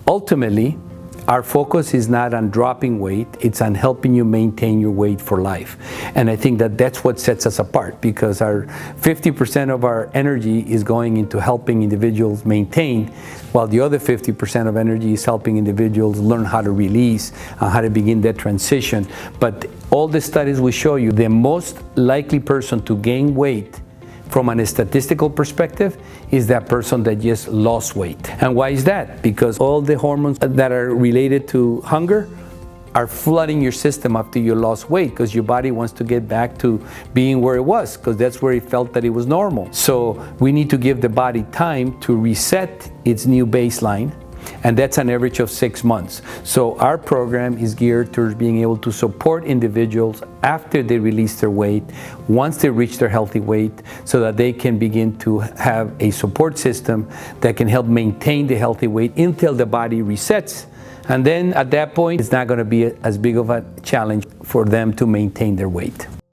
ultimately, our focus is not on dropping weight, it's on helping you maintain your weight for life. And I think that that's what sets us apart, because our 50% of our energy is going into helping individuals maintain, while the other 50% of energy is helping individuals learn how to release, how to begin that transition. But all the studies will show you the most likely person to gain weight from a statistical perspective is that person that just lost weight. And why is that? Because all the hormones that are related to hunger are flooding your system after you lost weight, because your body wants to get back to being where it was, because that's where it felt that it was normal. So we need to give the body time to reset its new baseline, and that's an average of 6 months. So our program is geared towards being able to support individuals after they release their weight, once they reach their healthy weight, so that they can begin to have a support system that can help maintain the healthy weight until the body resets. And then at that point, it's not going to be as big of a challenge for them to maintain their weight.